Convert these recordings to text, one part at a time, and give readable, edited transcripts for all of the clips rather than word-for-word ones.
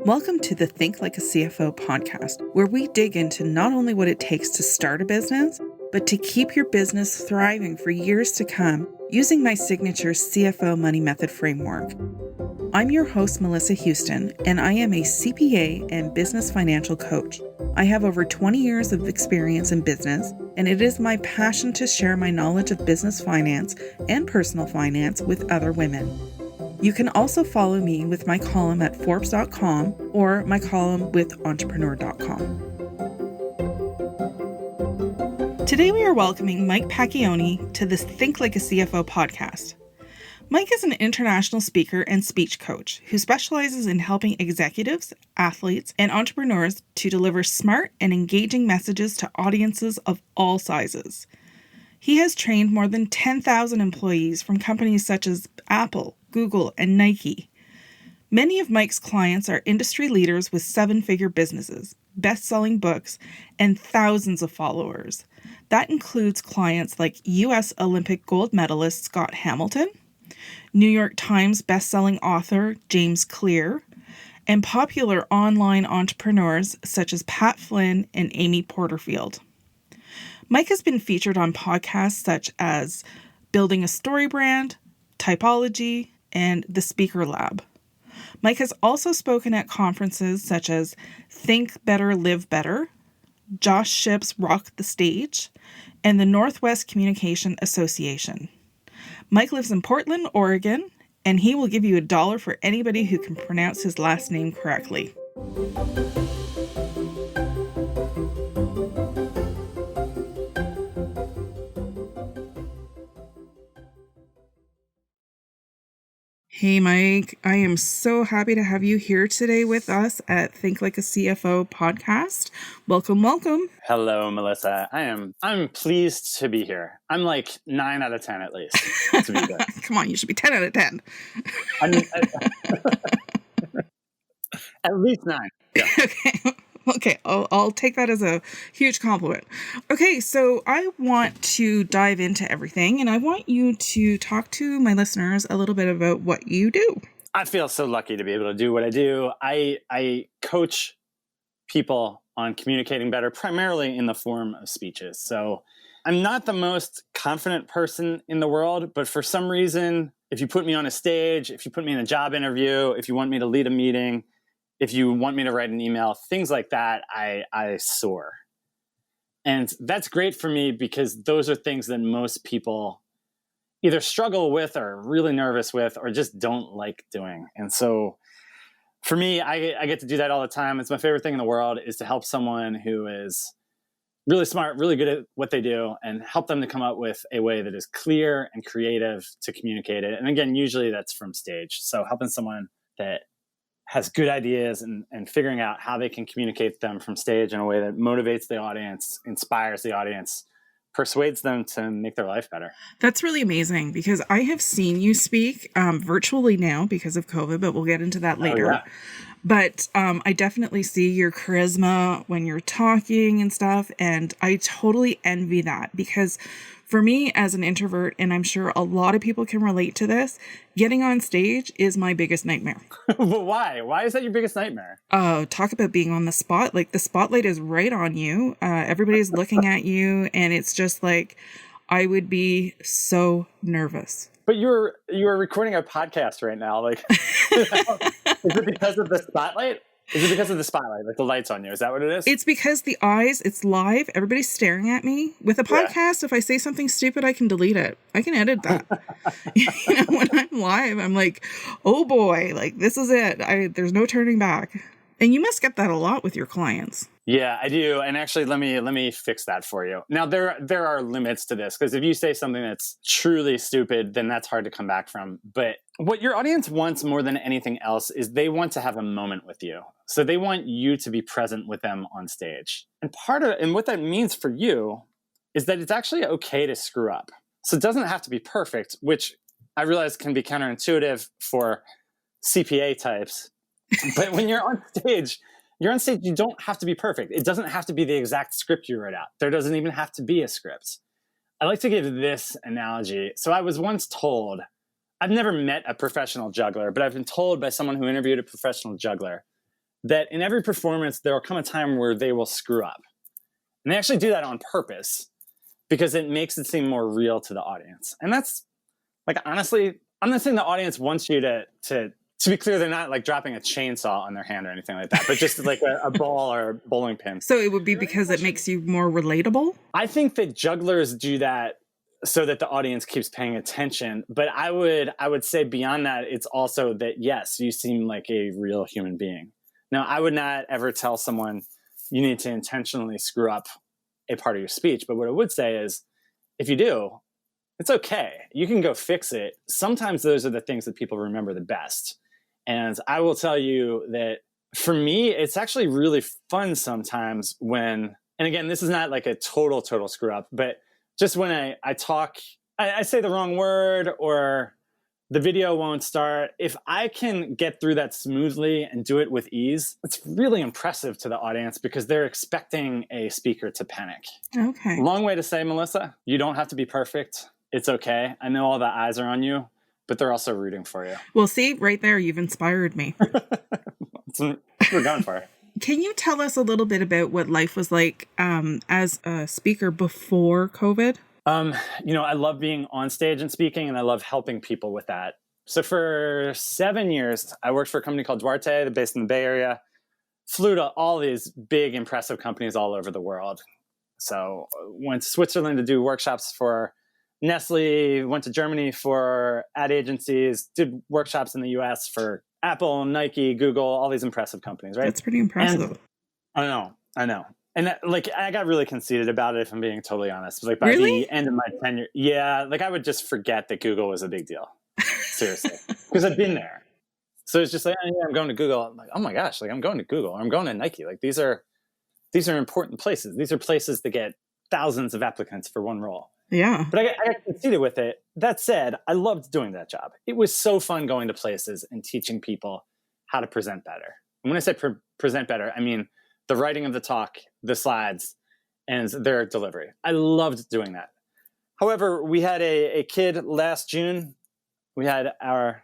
Welcome to the Think Like a CFO podcast, where we dig into not only what it takes to start a business, but to keep your business thriving for years to come using my signature CFO money method framework. I'm your host, Melissa Houston, and I am a CPA and business financial coach. I have over 20 years of experience in business, and it is my passion to share my knowledge of business finance and personal finance with other women. You can also follow me with my column at Forbes.com or my column with Entrepreneur.com. Today we are welcoming Mike Paccione to the Think Like a CFO podcast. Mike is an international speaker and speech coach who specializes in helping executives, athletes, and entrepreneurs to deliver smart and engaging messages to audiences of all sizes. He has trained more than 10,000 employees from companies such as Apple, Google, and Nike. Many of Mike's clients are industry leaders with seven-figure businesses, best-selling books, and thousands of followers. That includes clients like U.S. Olympic gold medalist Scott Hamilton, New York Times best-selling author James Clear, and popular online entrepreneurs such as Pat Flynn and Amy Porterfield. Mike has been featured on podcasts such as Building a Story Brand, Typology, and The Speaker Lab. Mike has also spoken at conferences such as Think Better, Live Better, Josh Shipp's Rock the Stage, and the Northwest Communication Association. Mike lives in Portland, Oregon, and he will give you $1 for anybody who can pronounce his last name correctly. Hey, Mike, I am so happy to have you here today with us at Think Like a CFO podcast. Welcome, welcome. Hello, Melissa. I'm pleased to be here. I'm like 9 out of 10 at least to be here. Come on, you should be 10 out of 10. At least 9. Yeah. Okay, I'll take that as a huge compliment. Okay, so I want to dive into everything, and I want you to talk to my listeners a little bit about what you do. I feel so lucky to be able to do what I do. I coach people on communicating better, primarily in the form of speeches. So I'm not the most confident person in the world, but for some reason, if you put me on a stage, if you put me in a job interview, if you want me to lead a meeting, if you want me to write an email, things like that, I soar. And that's great for me because those are things that most people either struggle with or are really nervous with or just don't like doing. And so for me, I get to do that all the time. It's my favorite thing in the world is to help someone who is really smart, really good at what they do and help them to come up with a way that is clear and creative to communicate it. And again, usually that's from stage. So helping someone that has good ideas and figuring out how they can communicate them from stage in a way that motivates the audience, inspires the audience, persuades them to make their life better. That's really amazing because I have seen you speak virtually now because of COVID, but we'll get into that later. Oh, yeah. But I definitely see your charisma when you're talking and stuff, and I totally envy that because for me as an introvert, and I'm sure a lot of people can relate to this, getting on stage is my biggest nightmare. But why? Why is that your biggest nightmare? Talk about being on the spot. Like the spotlight is right on you. Everybody's looking at you, and it's just like, I would be so nervous. But you're recording a podcast right now. Like, is it because of the spotlight? Is it because of the spotlight, like the lights on you? Is that what it is? It's because the eyes, it's live. Everybody's staring at me. With a podcast, If I say something stupid, I can delete it. I can edit that. When I'm live, I'm like, oh boy, like this is it. There's no turning back. And you must get that a lot with your clients. Yeah, I do. And actually, let me fix that for you. Now, there are limits to this because if you say something that's truly stupid, then that's hard to come back from. But what your audience wants more than anything else is they want to have a moment with you. So they want you to be present with them on stage. And what that means for you is that it's actually okay to screw up. So it doesn't have to be perfect, which I realize can be counterintuitive for CPA types. But when you're on stage, you don't have to be perfect. It doesn't have to be the exact script you wrote out. There doesn't even have to be a script. I like to give this analogy. So I was once told, I've never met a professional juggler, but I've been told by someone who interviewed a professional juggler that in every performance, there will come a time where they will screw up. And they actually do that on purpose because it makes it seem more real to the audience. And that's like, honestly, I'm not saying the audience wants you to be clear, they're not like dropping a chainsaw on their hand or anything like that, but just like a ball or a bowling pin. So it would be because it makes you more relatable? I think that jugglers do that so that the audience keeps paying attention. But I would say beyond that, it's also that, yes, you seem like a real human being. Now, I would not ever tell someone you need to intentionally screw up a part of your speech. But what I would say is, if you do, it's okay. You can go fix it. Sometimes those are the things that people remember the best. And I will tell you that for me, it's actually really fun sometimes when, and again, this is not like a total screw up, but just when I talk, I say the wrong word or the video won't start. If I can get through that smoothly and do it with ease, it's really impressive to the audience because they're expecting a speaker to panic. Okay. Long way to say, Melissa, you don't have to be perfect. It's okay. I know all the eyes are on you, but they're also rooting for you. Well, see, right there, you've inspired me. That's what we're going for. Can you tell us a little bit about what life was like as a speaker before COVID? I love being on stage and speaking, and I love helping people with that. So for 7 years, I worked for a company called Duarte, they're based in the Bay Area, flew to all these big, impressive companies all over the world. So went to Switzerland to do workshops for Nestle, went to Germany for ad agencies, did workshops in the US for Apple, Nike, Google, all these impressive companies, right? That's pretty impressive. And I know. And that, I got really conceited about it, if I'm being totally honest. Like by Really? the end of my tenure, I would just forget that Google was a big deal. Seriously. Because I've been there. So it's just like, oh, yeah, I'm going to Google. I'm like, oh my gosh, I'm going to Google. Or I'm going to Nike. Like these are important places. These are places that get thousands of applicants for one role. Yeah. But I got conceited with it. That said, I loved doing that job. It was so fun going to places and teaching people how to present better. And when I say present better, I mean the writing of the talk, the slides, and their delivery. I loved doing that. However, we had a kid last June. We had our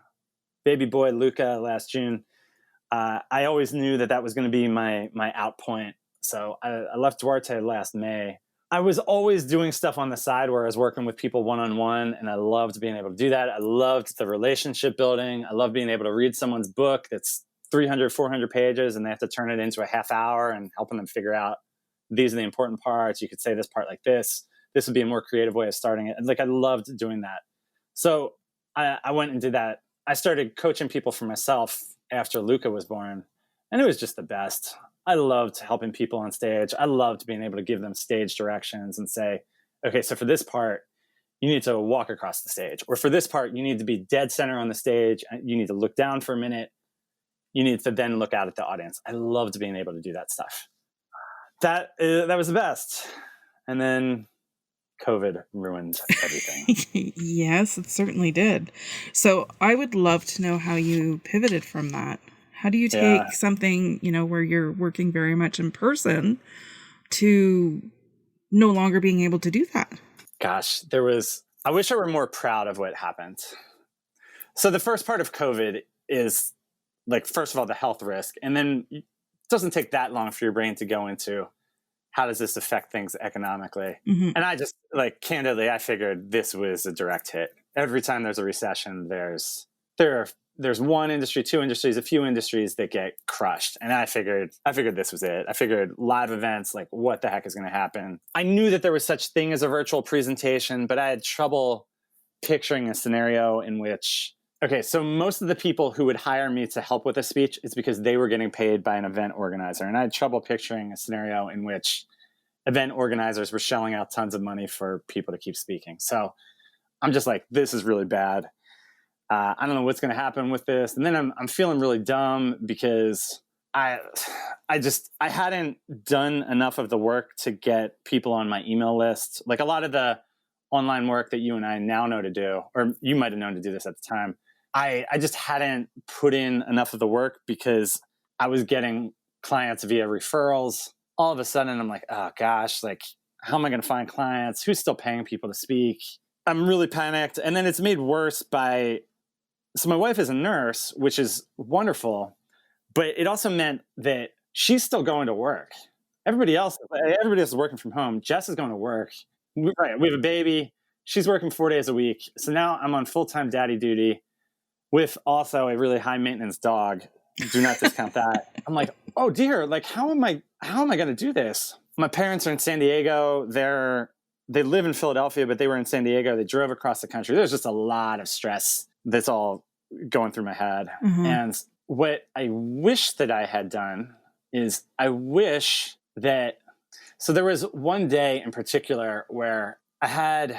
baby boy, Luca, last June. I always knew that was going to be my out point. So I left Duarte last May. I was always doing stuff on the side where I was working with people one-on-one, and I loved being able to do that. I loved the relationship building. I loved being able to read someone's book that's 300, 400 pages, and they have to turn it into a half hour and helping them figure out these are the important parts. You could say this part like this. This would be a more creative way of starting it. Like I loved doing that. So I went and did that. I started coaching people for myself after Luca was born, and it was just the best. I loved helping people on stage. I loved being able to give them stage directions and say, okay, so for this part, you need to walk across the stage. Or for this part, you need to be dead center on the stage. You need to look down for a minute. You need to then look out at the audience. I loved being able to do that stuff. That was the best. And then COVID ruined everything. Yes, it certainly did. So I would love to know how you pivoted from that. How do you take something, where you're working very much in person to no longer being able to do that? Gosh, I wish I were more proud of what happened. So the first part of COVID is first of all, the health risk. And then it doesn't take that long for your brain to go into how does this affect things economically? Mm-hmm. And I just candidly, I figured this was a direct hit. Every time there's a recession, there's one industry, two industries, a few industries that get crushed. And I figured this was it. I figured live events, what the heck is going to happen? I knew that there was such thing as a virtual presentation, but I had trouble picturing a scenario in which, so most of the people who would hire me to help with a speech is because they were getting paid by an event organizer. And I had trouble picturing a scenario in which event organizers were shelling out tons of money for people to keep speaking. So I'm just like, this is really bad. I don't know what's going to happen with this. And then I'm feeling really dumb because I hadn't done enough of the work to get people on my email list. Like a lot of the online work that you and I now know to do, or you might have known to do this at the time. I just hadn't put in enough of the work because I was getting clients via referrals. All of a sudden I'm like, oh gosh, how am I going to find clients? Who's still paying people to speak? I'm really panicked. And then it's made worse so my wife is a nurse, which is wonderful, But it also meant that she's still going to work. Everybody else is working from home. Jess is going to work. We have a baby. She's working 4 days a week. So now I'm on full-time daddy duty with also a really high maintenance dog. Do not discount that. I'm like, oh dear, like how am I going to do this? My parents are in San Diego. They live in Philadelphia, but they were in San Diego. They drove across the country. There's just a lot of stress that's all going through my head. Mm-hmm. And what I wish that I had done is so there was one day in particular where I had,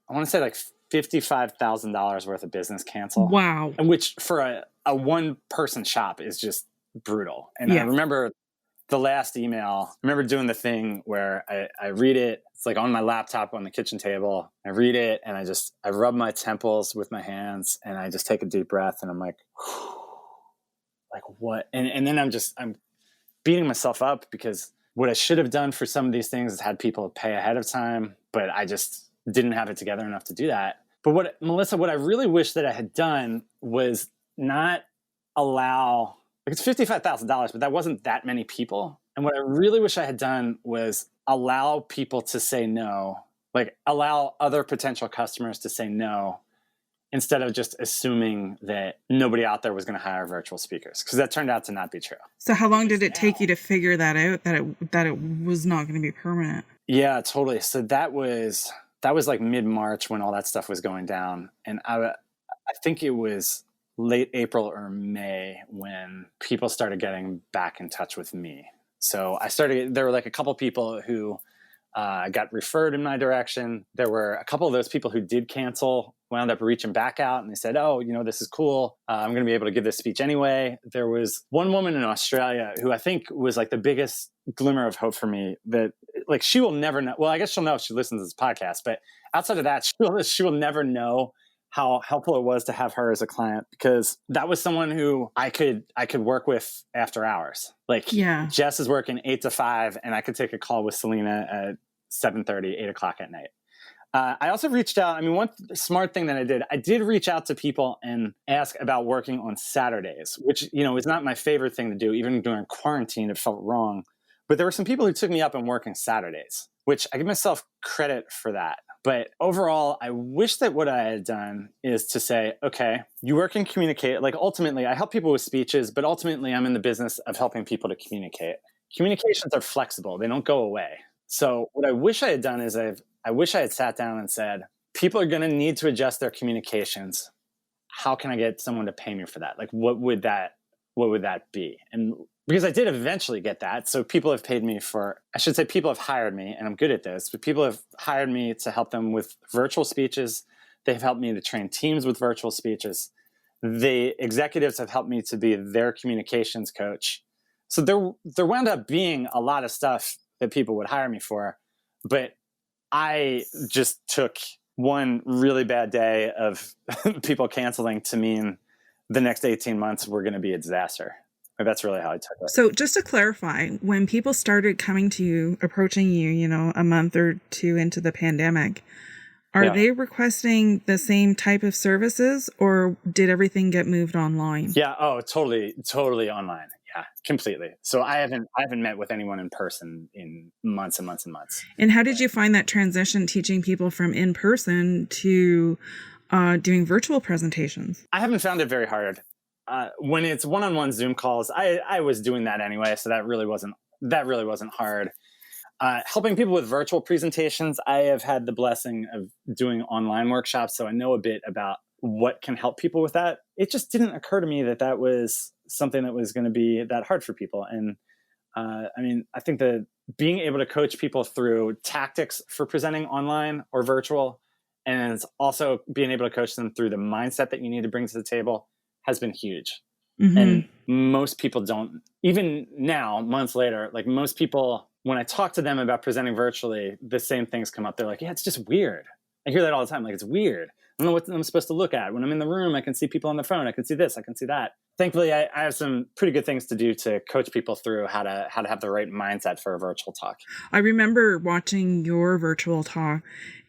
I want to say like $55,000 worth of business cancel. Wow. And which for a one person shop is just brutal. And I remember the last email, I remember doing the thing where I read it. It's like on my laptop on the kitchen table. I read it and I rub my temples with my hands and I just take a deep breath and I'm like, like what? And then I'm beating myself up because what I should have done for some of these things is had people pay ahead of time, but I just didn't have it together enough to do that. But Melissa, what I really wish that I had done was not allow, like it's $55,000, but that wasn't that many people. And what I really wish I had done was allow people to say no, like allow other potential customers to say no, instead of just assuming that nobody out there was going to hire virtual speakers, because that turned out to not be true. So how long did it take you to figure that out, that it was not going to be permanent? Yeah, totally. So that was like mid-March when all that stuff was going down. And I think it was late April or May when people started getting back in touch with me. So there were like a couple people who got referred in my direction. There were a couple of those people who did cancel, wound up reaching back out and they said, oh, this is cool. I'm going to be able to give this speech anyway. There was one woman in Australia who I think was like the biggest glimmer of hope for me, that like she will never know. Well, I guess she'll know if she listens to this podcast, but outside of that, she will never know how helpful it was to have her as a client, because that was someone who I could work with after hours. Like Jess is working 8 to 5 and I could take a call with Selena at 7:30, 8 o'clock at night. I also reached out. I mean, one smart thing that I did reach out to people and ask about working on Saturdays, which, is not my favorite thing to do. Even during quarantine, it felt wrong. But there were some people who took me up on working Saturdays, which I give myself credit for that. But overall, I wish that what I had done is to say, okay, you work and communicate. Like ultimately, I help people with speeches, but ultimately I'm in the business of helping people to communicate. Communications are flexible. They don't go away. So what I wish I had done is I wish I had sat down and said, people are going to need to adjust their communications. How can I get someone to pay me for that? Like, what would that be? And because I did eventually get that. So people have paid me people have hired me, and I'm good at this, but people have hired me to help them with virtual speeches. They've helped me to train teams with virtual speeches. The executives have helped me to be their communications coach. So there wound up being a lot of stuff that people would hire me for, but I just took one really bad day of people canceling to mean the next 18 months were going to be a disaster. That's really how I took it. So just to clarify, when people started coming to you, approaching you, a month or two into the pandemic, are they requesting the same type of services, or did everything get moved online? Yeah. Oh, totally online. Yeah, completely. So I haven't met with anyone in person in months and months and months. And how did you find that transition, teaching people from in person to doing virtual presentations? I haven't found it very hard. When it's one-on-one Zoom calls, I was doing that anyway, so that really wasn't hard. Helping people with virtual presentations, I have had the blessing of doing online workshops, so I know a bit about what can help people with that. It just didn't occur to me that was something that was going to be that hard for people. And I think that being able to coach people through tactics for presenting online or virtual, and it's also being able to coach them through the mindset that you need to bring to the table has been huge. Mm-hmm. And most people don't, even now, months later, like most people, when I talk to them about presenting virtually, the same things come up. They're like, yeah, it's just weird. I hear that all the time. Like, it's weird. I don't know what I'm supposed to look at. When I'm in the room, I can see people on the phone. I can see this. I can see that. Thankfully, I have some pretty good things to do to coach people through how to have the right mindset for a virtual talk. I remember watching your virtual talk,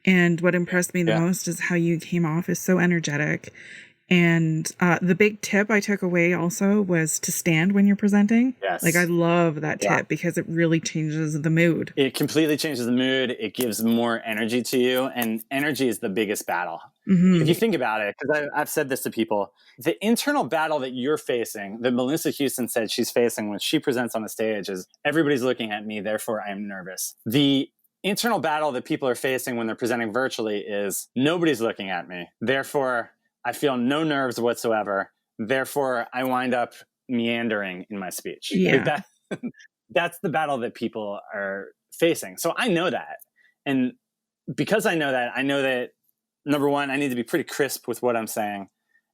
and what impressed me the most is how you came off as so energetic And the big tip I took away also was to stand when you're presenting. Yes. Like, I love that tip because it really changes the mood. It completely changes the mood. It gives more energy to you. And energy is the biggest battle. If you think about it, because I've said this to people, the internal battle that you're facing, that Melissa Houston said she's facing when she presents on a stage, is everybody's looking at me, therefore I am nervous. The internal battle that people are facing when they're presenting virtually is nobody's looking at me, therefore I feel no nerves whatsoever, therefore I wind up meandering in my speech. Yeah. That's the battle that people are facing. So I know that. And because I know that, number one, I need to be pretty crisp with what I'm saying.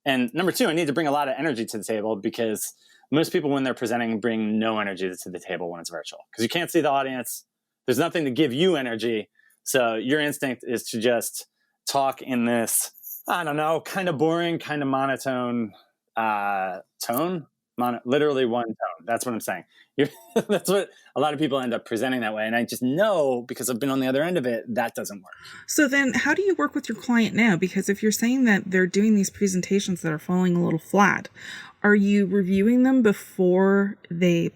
And number two, I need to bring a lot of energy to the table, because most people, when they're presenting, bring no energy to the table when it's virtual, because you can't see the audience. There's nothing to give you energy. So your instinct is to just talk in this, I don't know, kind of boring, kind of monotone tone. Literally one tone. That's what I'm saying. That's what a lot of people end up presenting that way. And I just know, because I've been on the other end of it, that doesn't work. So then how do you work with your client now? Because if you're saying that they're doing these presentations that are falling a little flat, are you reviewing them before they,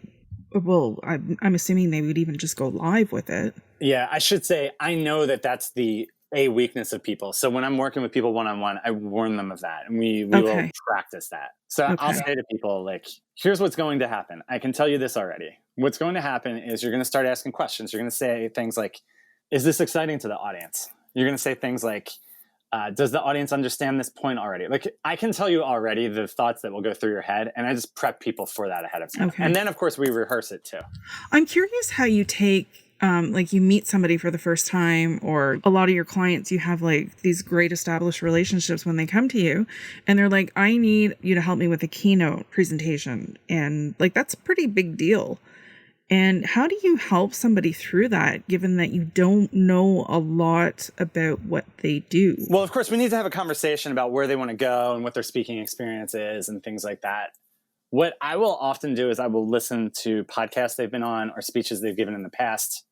well, I'm assuming they would even just go live with it. Yeah, I should say, I know that that's a weakness of people. So when I'm working with people one-on-one, I warn them of that, and we will practice that. So I'll say to people, like, here's what's going to happen. I can tell you this already. What's going to happen is you're going to start asking questions. You're going to say things like, is this exciting to the audience? You're going to say things like, does the audience understand this point already? Like, I can tell you already the thoughts that will go through your head, and I just prep people for that ahead of time. And then, of course, we rehearse it too. I'm curious how you take, like, you meet somebody for the first time, or a lot of your clients, you have like these great established relationships when they come to you and they're like, I need you to help me with a keynote presentation. And like, that's a pretty big deal. And how do you help somebody through that, given that you don't know a lot about what they do? Well, of course, we need to have a conversation about where they want to go and what their speaking experience is and things like that. What I will often do is I will listen to podcasts they've been on or speeches they've given in the past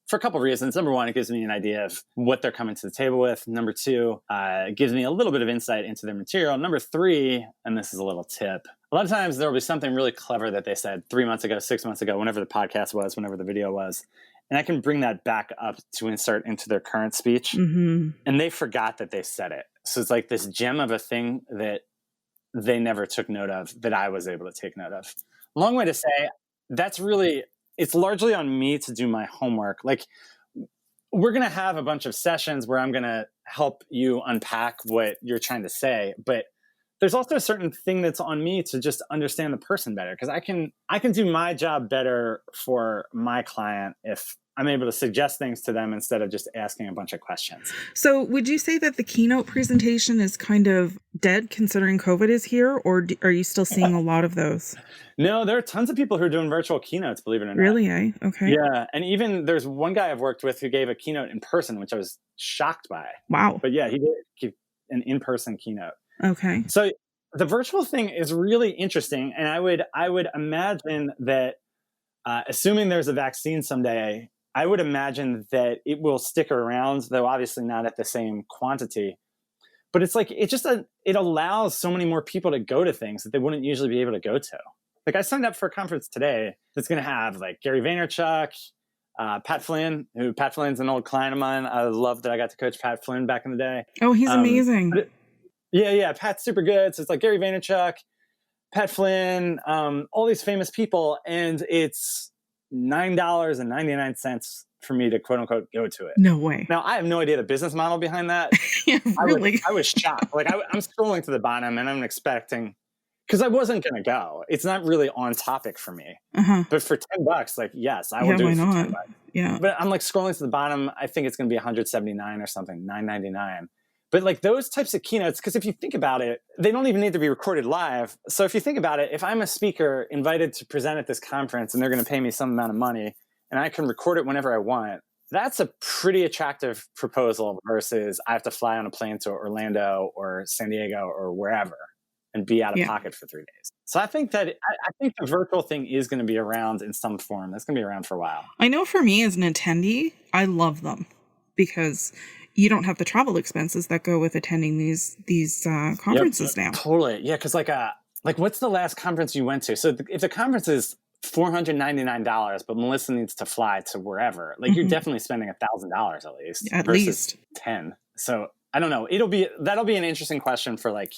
for a couple of reasons. Number one, it gives me an idea of what they're coming to the table with. Number two, it gives me a little bit of insight into their material. Number three, and this is a little tip, a lot of times there will be something really clever that they said 3 months ago, 6 months ago, whenever the podcast was, whenever the video was. And I can bring that back up to insert into their current speech. And they forgot that they said it. So it's like this gem of a thing that they never took note of, that I was able to take note of. Long way to say, it's largely on me to do my homework. Like, we're going to have a bunch of sessions where I'm going to help you unpack what you're trying to say, but there's also a certain thing that's on me to just understand the person better, because I can do my job better for my client if I'm able to suggest things to them instead of just asking a bunch of questions. So would you say that the keynote presentation is kind of dead considering COVID is here, or are you still seeing a lot of those? No, there are tons of people who are doing virtual keynotes, believe it or not. Really, eh? Okay. Yeah, and even there's one guy I've worked with who gave a keynote in person, which I was shocked by. Wow. But yeah, he did an in-person keynote. Okay. So the virtual thing is really interesting, and I would imagine that, assuming there's a vaccine someday, I would imagine that it will stick around, though obviously not at the same quantity. But it's like, it allows so many more people to go to things that they wouldn't usually be able to go to. Like, I signed up for a conference today that's going to have like Gary Vaynerchuk, Pat Flynn, Pat Flynn's an old client of mine. I love that I got to coach Pat Flynn back in the day. Oh, he's amazing. Yeah, Pat's super good. So it's like Gary Vaynerchuk, Pat Flynn, all these famous people, and it's $9.99 for me to quote unquote go to it. No way. Now, I have no idea the business model behind that. Yeah, really? I was shocked. Like, I'm scrolling to the bottom and I'm expecting, because I wasn't going to go. It's not really on topic for me. But for $10, like, yes, I will do it for $10. Yeah. But I'm like scrolling to the bottom. I think it's going to be $179 or something, $9.99. But like those types of keynotes, because if you think about it, they don't even need to be recorded live. So if you think about it, if I'm a speaker invited to present at this conference and they're going to pay me some amount of money and I can record it whenever I want, that's a pretty attractive proposal versus I have to fly on a plane to Orlando or San Diego or wherever and be out of pocket for 3 days. So I think that I think the virtual thing is going to be around in some form. That's going to be around for a while. I know for me as an attendee, I love them because you don't have the travel expenses that go with attending these conferences now. Totally. Yeah. Cause like what's the last conference you went to? So if the conference is $499, but Melissa needs to fly to wherever, like you're definitely spending $1,000 at least. At versus least 10. So I don't know. That'll be an interesting question for like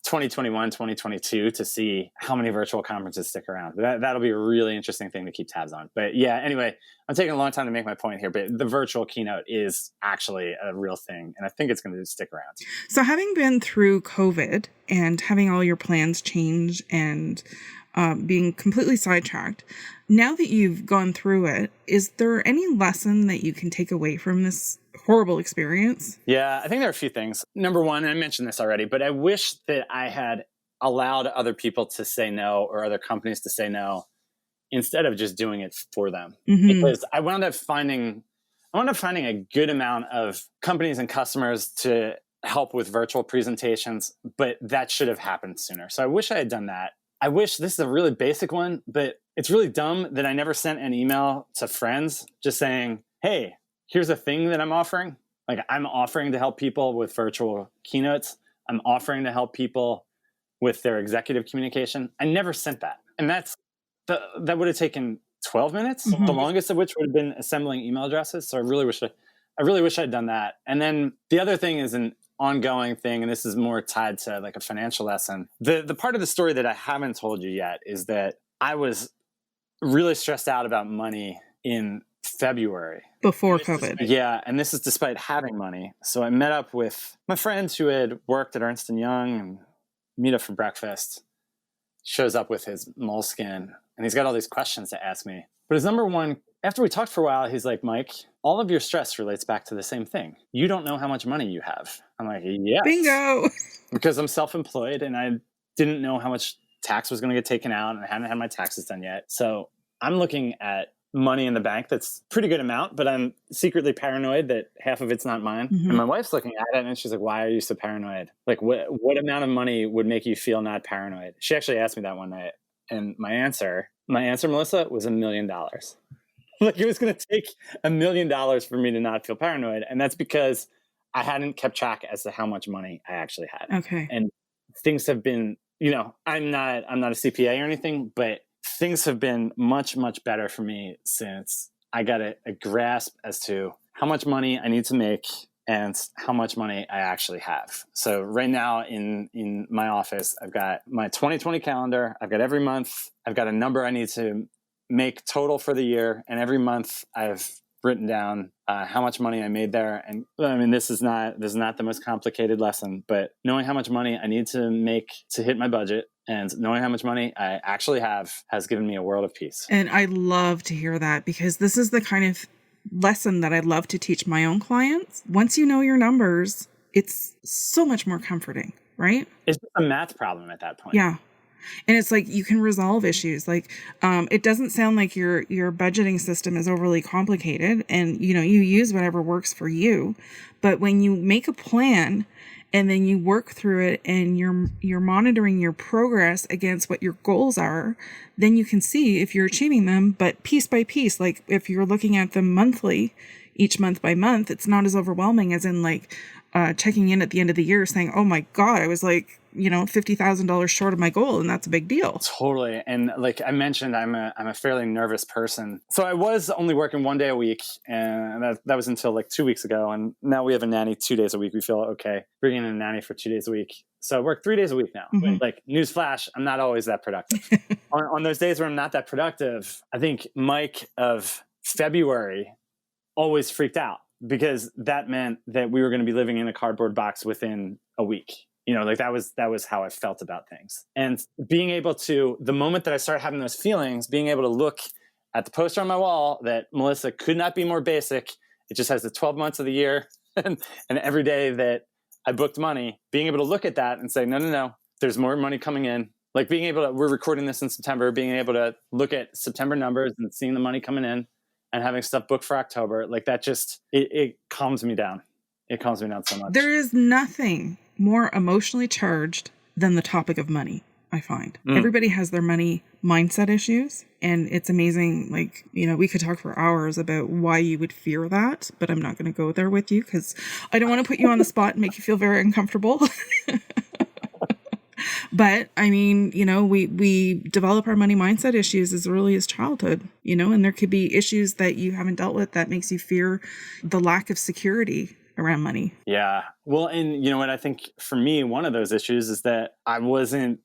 2021, 2022 to see how many virtual conferences stick around. That'll be a really interesting thing to keep tabs on. But yeah, anyway, I'm taking a long time to make my point here, but the virtual keynote is actually a real thing. And I think it's going to stick around. So having been through COVID and having all your plans change and being completely sidetracked, now that you've gone through it, is there any lesson that you can take away from this horrible experience? Yeah, I think there are a few things. Number one, and I mentioned this already, but I wish that I had allowed other people to say no or other companies to say no instead of just doing it for them. Because I wound up finding a good amount of companies and customers to help with virtual presentations, but that should have happened sooner. So I wish I had done that. I wish, this is a really basic one, but it's really dumb that I never sent an email to friends just saying, hey, here's a thing that I'm offering. Like, I'm offering to help people with virtual keynotes. I'm offering to help people with their executive communication. I never sent that. And that would have taken 12 minutes, the longest of which would have been assembling email addresses. So I really wish I'd done that. And then the other thing is an ongoing thing, and this is more tied to like a financial lesson. The part of the story that I haven't told you yet is that I was really stressed out about money in February. Before COVID. Yeah, and this is despite having money. So I met up with my friend who had worked at Ernst & Young and meet up for breakfast. Shows up with his moleskin, and he's got all these questions to ask me. But his number one, after we talked for a while, he's like, Mike, all of your stress relates back to the same thing. You don't know how much money you have. I'm like, yes. Bingo. Because I'm self-employed, and I didn't know how much tax was going to get taken out, and I hadn't had my taxes done yet. So I'm looking at money in the bank that's a pretty good amount, but I'm secretly paranoid that half of it's not mine. And my wife's looking at it and she's like, why are you so paranoid? Like, what amount of money would make you feel not paranoid? She actually asked me that one night, and my answer, Melissa, was $1 million. Like, it was going to take $1 million for me to not feel paranoid. And that's because I hadn't kept track as to how much money I actually had. Okay. And things have been, I'm not a CPA or anything, but things have been much, much better for me since I got a grasp as to how much money I need to make and how much money I actually have. So right now in my office, I've got my 2020 calendar. I've got every month. I've got a number I need to make total for the year. And every month I've written down how much money I made there. And I mean, this is not the most complicated lesson, but knowing how much money I need to make to hit my budget and knowing how much money I actually have has given me a world of peace. And I love to hear that, because this is the kind of lesson that I love to teach my own clients. Once you know your numbers, it's so much more comforting, right? It's just a math problem at that point. Yeah. And it's like you can resolve issues. Like it doesn't sound like your budgeting system is overly complicated, and you use whatever works for you. But when you make a plan and then you work through it and you're monitoring your progress against what your goals are, then you can see if you're achieving them, but piece by piece. Like if you're looking at them monthly, each month by month, it's not as overwhelming as in like checking in at the end of the year saying, oh my God, I was like, $50,000 short of my goal. And that's a big deal. Totally. And like I mentioned, I'm a fairly nervous person. So I was only working 1 day a week, and that was until like 2 weeks ago. And now we have a nanny 2 days a week. We feel okay bringing in a nanny for 2 days a week. So I work 3 days a week now. Like, newsflash, I'm not always that productive. on those days where I'm not that productive, I think Mike of February always freaked out, because that meant that we were going to be living in a cardboard box within a week. Like that was how I felt about things. And being able to, the moment that I started having those feelings, being able to look at the poster on my wall that Melissa could not be more basic. It just has the 12 months of the year and every day that I booked money, being able to look at that and say, no, there's more money coming in. Like being able to, we're recording this in September, being able to look at September numbers and seeing the money coming in and having stuff booked for October, like that just, it calms me down. It calms me down so much. There is nothing more emotionally charged than the topic of money. I find. Everybody has their money mindset issues, and it's amazing. Like, we could talk for hours about why you would fear that, but I'm not going to go there with you because I don't want to put you on the spot and make you feel very uncomfortable. But I mean, we develop our money mindset issues as early as childhood, and there could be issues that you haven't dealt with that makes you fear the lack of security around money. Yeah. Well, and you know what, I think for me, one of those issues is that I went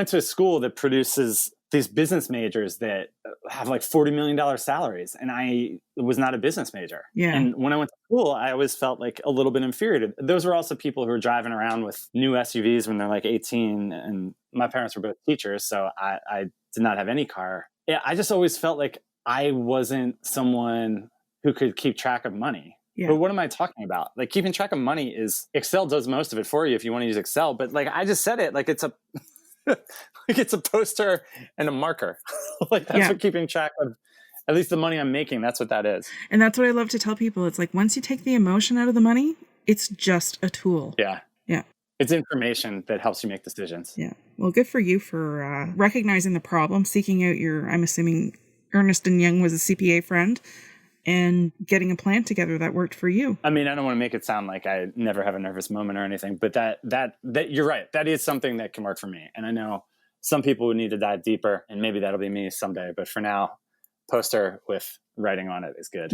to a school that produces these business majors that have like $40 million salaries. And I was not a business major. Yeah. And when I went to school, I always felt like a little bit inferior. Those were also people who were driving around with new SUVs when they're like 18. And my parents were both teachers, so I did not have any car. Yeah, I just always felt like I wasn't someone who could keep track of money. Yeah. But what am I talking about? Like, keeping track of money Excel does most of it for you if you want to use Excel. But like, I just said it, like it's a poster and a marker. Like, that's what keeping track of, at least the money I'm making, that's what that is. And that's what I love to tell people. It's like, once you take the emotion out of the money, it's just a tool. Yeah. Yeah. It's information that helps you make decisions. Yeah. Well, good for you for recognizing the problem, seeking out I'm assuming Ernst & Young was a CPA friend, and getting a plan together that worked for you. I mean, I don't want to make it sound like I never have a nervous moment or anything, but that you're right. That is something that can work for me. And I know some people would need to dive deeper, and maybe that'll be me someday. But for now, poster with writing on it is good.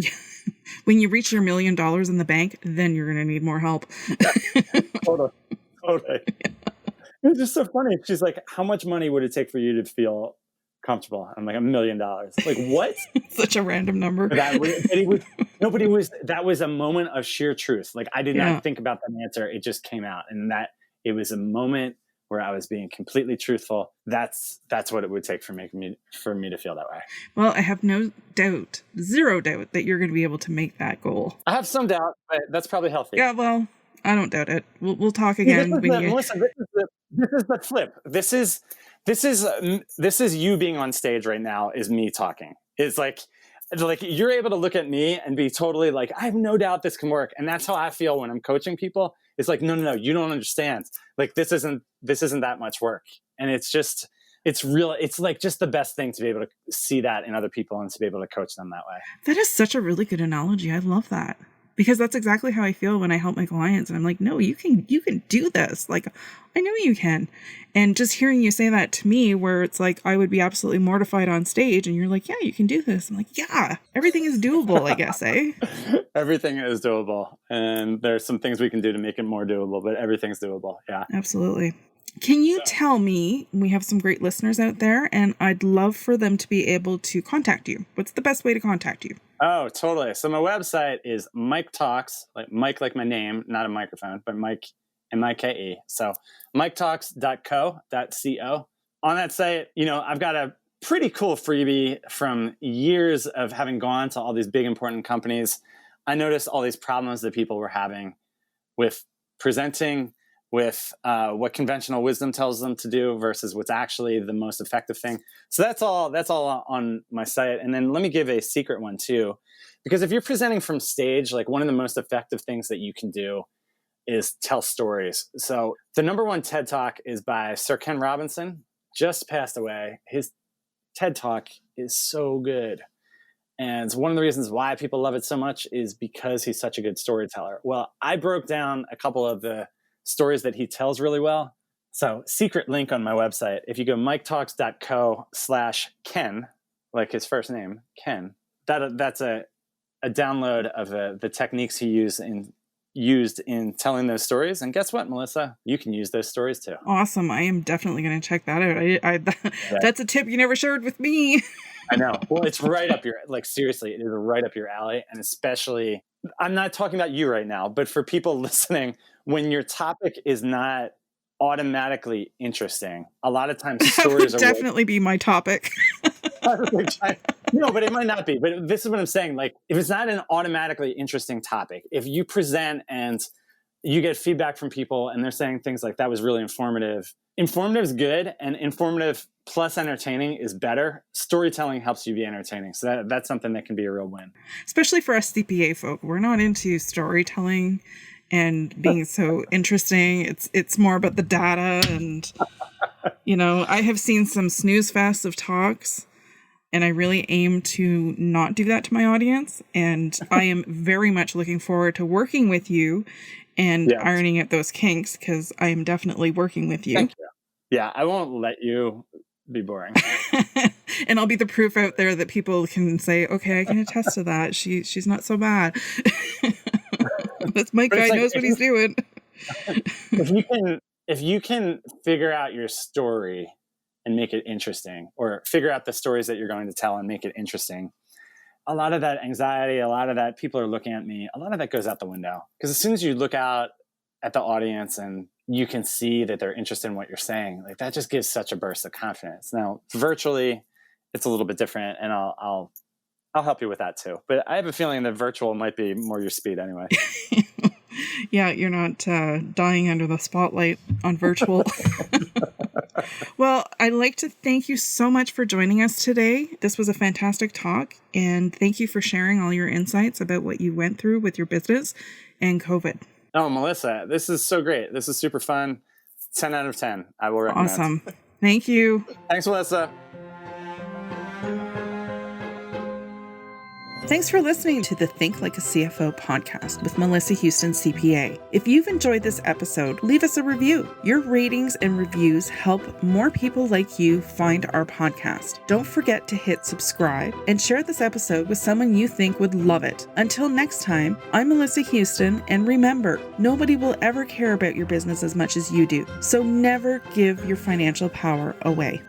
When you reach your $1 million in the bank, then you're going to need more help. Totally. It was just so funny. She's like, how much money would it take for you to feel comfortable? I'm like, $1 million. Like, what? Such a random number. That was a moment of sheer truth. Like, I did not think about that answer. It just came out, and that it was a moment where I was being completely truthful. That's what it would take for me to feel that way. Well, I have zero doubt that you're going to be able to make that goal. I have some doubt, but that's probably healthy. Yeah, well, I don't doubt it. We'll talk again. Melissa, this is the flip. This is you being on stage right now is me talking. It's like you're able to look at me and be totally like, I have no doubt this can work. And that's how I feel when I'm coaching people. It's like, no, you don't understand. Like, this isn't that much work. And it's like just the best thing to be able to see that in other people and to be able to coach them that way. That is such a really good analogy. I love that. Because that's exactly how I feel when I help my clients. And I'm like, no, you can do this. Like, I know you can. And just hearing you say that to me, where it's like, I would be absolutely mortified on stage. And you're like, yeah, you can do this. I'm like, yeah, everything is doable, I guess, eh? Everything is doable. And there's some things we can do to make it more doable, but everything's doable. Yeah. Absolutely. Can you tell me, we have some great listeners out there, and I'd love for them to be able to contact you. What's the best way to contact you? Oh, totally. So my website is Mike Talks, like Mike, like my name, not a microphone, but Mike, M-I-K-E. So miketalks.co. On that site, I've got a pretty cool freebie from years of having gone to all these big, important companies. I noticed all these problems that people were having with presenting, with what conventional wisdom tells them to do versus what's actually the most effective thing. So that's all on my site. And then let me give a secret one too, because if you're presenting from stage, like, one of the most effective things that you can do is tell stories. So the number one TED Talk is by Sir Ken Robinson, just passed away. His TED Talk is so good. And one of the reasons why people love it so much is because he's such a good storyteller. Well, I broke down a couple of the stories that he tells really well. So secret link on my website, if you go miketalks.co/Ken, like his first name, Ken, that's a download of the techniques he used in telling those stories. And guess what, Melissa? You can use those stories too. Awesome. I am definitely going to check that out. That's a tip you never shared with me. I know. Well, it's right up seriously, it is right up your alley. And especially, I'm not talking about you right now, but for people listening, when your topic is not automatically interesting, a lot of times stories that would definitely be my topic. No, but it might not be. But this is what I'm saying. Like, if it's not an automatically interesting topic, if you present and you get feedback from people and they're saying things like, that was really informative. Informative is good, and informative plus entertaining is better. Storytelling helps you be entertaining. So that's something that can be a real win. Especially for us CPA folk. We're not into storytelling and being so interesting. It's more about the data and I have seen some snooze fests of talks, and I really aim to not do that to my audience. And I am very much looking forward to working with you and ironing out those kinks, because I am definitely working with you. Thank you. Yeah, I won't let you be boring. And I'll be the proof out there that people can say, okay, I can attest to that. She's not so bad. This Mike guy knows what he's doing. If you can figure out your story and make it interesting, or figure out the stories that you're going to tell and make it interesting, a lot of that anxiety, a lot of that people are looking at me, a lot of that goes out the window. Because as soon as you look out at the audience and you can see that they're interested in what you're saying, like that just gives such a burst of confidence. Now, virtually, it's a little bit different, and I'll help you with that too. But I have a feeling that virtual might be more your speed anyway. Yeah, you're not dying under the spotlight on virtual. Well, I'd like to thank you so much for joining us today. This was a fantastic talk, and thank you for sharing all your insights about what you went through with your business and COVID. Oh, Melissa, this is so great. This is super fun. 10 out of 10. I will recommend. Awesome. Thank you. Thanks, Melissa. Thanks for listening to the Think Like a CFO podcast with Melissa Houston, CPA. If you've enjoyed this episode, leave us a review. Your ratings and reviews help more people like you find our podcast. Don't forget to hit subscribe and share this episode with someone you think would love it. Until next time, I'm Melissa Houston, and remember, nobody will ever care about your business as much as you do. So never give your financial power away.